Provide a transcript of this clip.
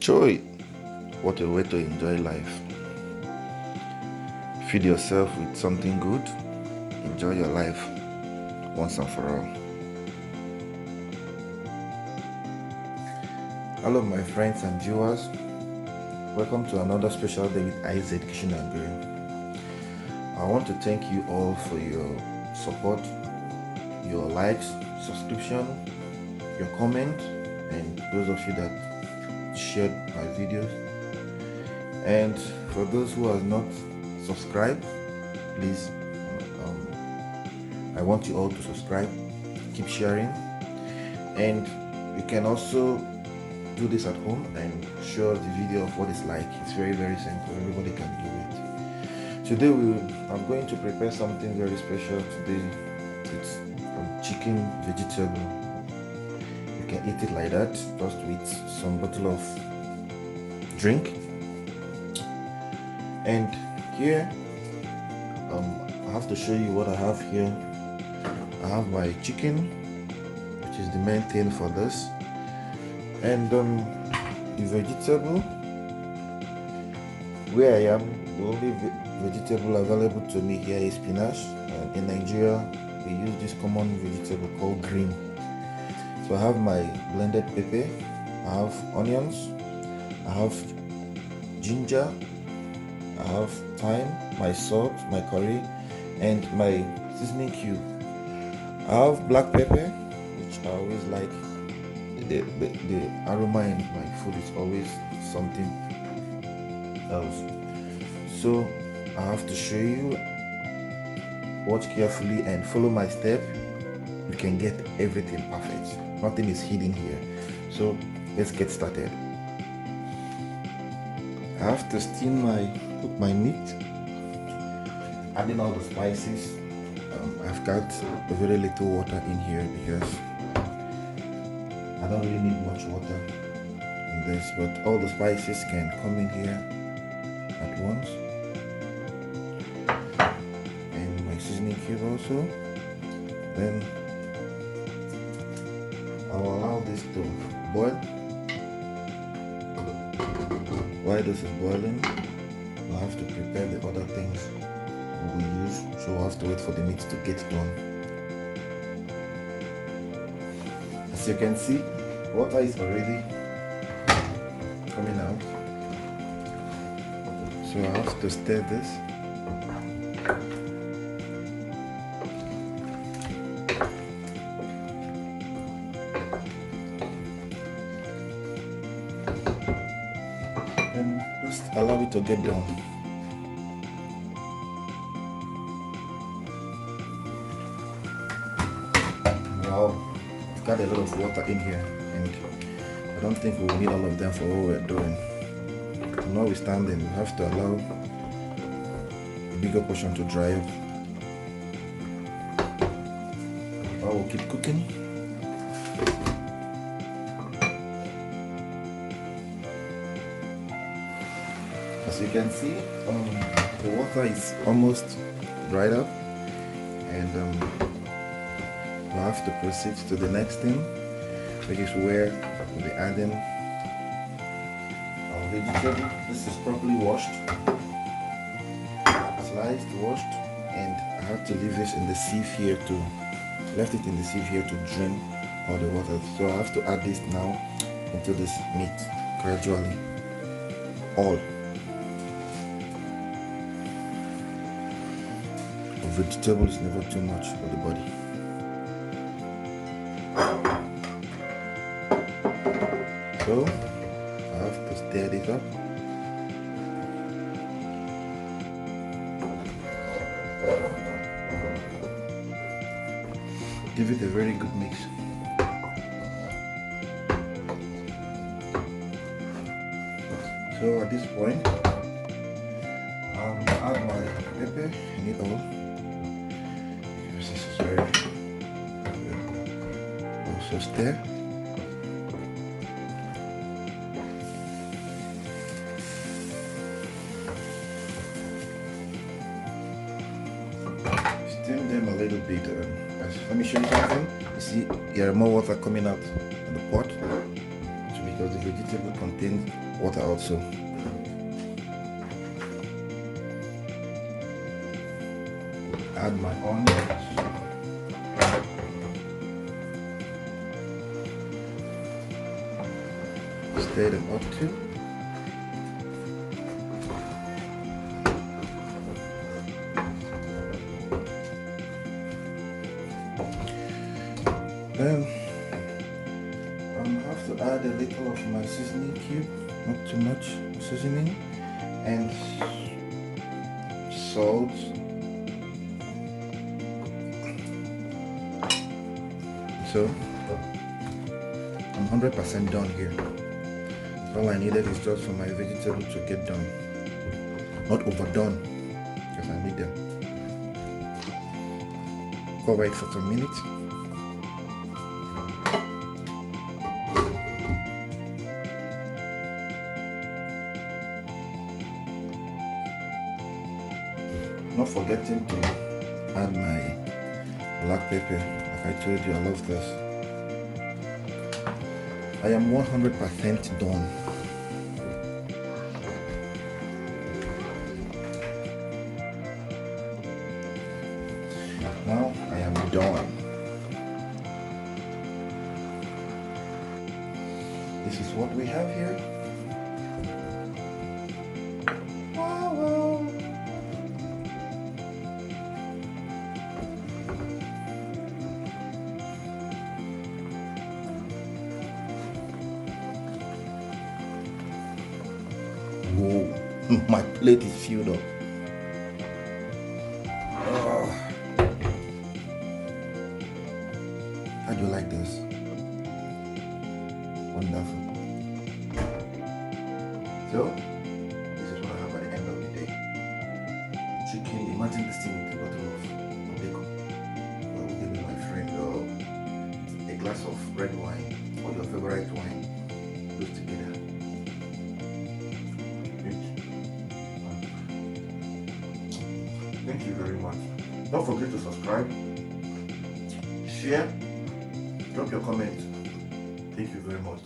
Joy, what a way to enjoy life. Feed yourself with something good. Enjoy your life once and for all. Hello, my friends and viewers. Welcome to another special day with IZ Kitchen and Grill. I want to thank you all for your support, your likes, subscription, your comment, and those of you that shared my videos. And for those who have not subscribed, please, I want you all to subscribe, keep sharing, and you can also do this at home and show the video of what it's like. It's very simple. Everybody can do it. Today I'm going to prepare something very special today. It's chicken vegetable. You can eat it like that, just with some bottle of drink. And here I have to show you what I have here. I have my chicken, which is the main thing for this, and the vegetable. Where I am, the only vegetable available to me here is spinach, and in Nigeria we use this common vegetable called green. So I have my blended pepper, I have onions, I have ginger, I have thyme, my salt, my curry, and my seasoning cube. I have black pepper, which I always like. The aroma in my food is always something else. So I have to show you, watch carefully and follow my step. You can get everything perfect. Nothing is hidden here. So let's get started. I have to cook my meat, adding all the spices. I've got very little water in here because I don't really need much water in this, but all the spices can come in here at once. And my seasoning cube also. Then I'll allow this to boil. While this is boiling, we'll have to prepare the other things we use, so we'll have to wait for the meat to get done. As you can see, water is already coming out, so I have to stir this. And just allow it to get done. Wow, I've got a lot of water in here, and I don't think we will need all of them for what we're doing. Notwithstanding, we have to allow a bigger portion to dry up. I will keep cooking. As you can see, the water is almost dried up, and we'll have to proceed to the next thing, which is where we'll be adding our vegetable. This is properly washed, sliced, washed, and I have to leave this in the sieve here left it in the sieve here to drain all the water. So I have to add this now into this meat gradually. All vegetable is never too much for the body. So I have to stir this up. Give it a very good mix. So at this point, I'll add my pepper in it all. This is very also stir. Stir them a little bit. Let me show you something. You see, there are more water coming out of the pot, so we because the vegetable contains water also. Add my onions. Stir them up too. Then I have to add a little of my seasoning cube, not too much seasoning, and salt. So I'm 100% done here. All I needed is just for my vegetable to get done, not overdone, because I need them. Cover it for some minutes. Not forgetting to add my black pepper. Like I told you, I love this. I am 100% done. Now I am done. This is what we have here. Wow. Whoa, my plate is filled up. How do you like this? Wonderful. So, this is what I have at the end of the day. Chicken, imagine this thing with a bottle of bacon. I will give you my friend a glass of red wine or your favorite wine. Those together. Thank you very much. Don't forget to subscribe, share, drop your comment. Thank you very much.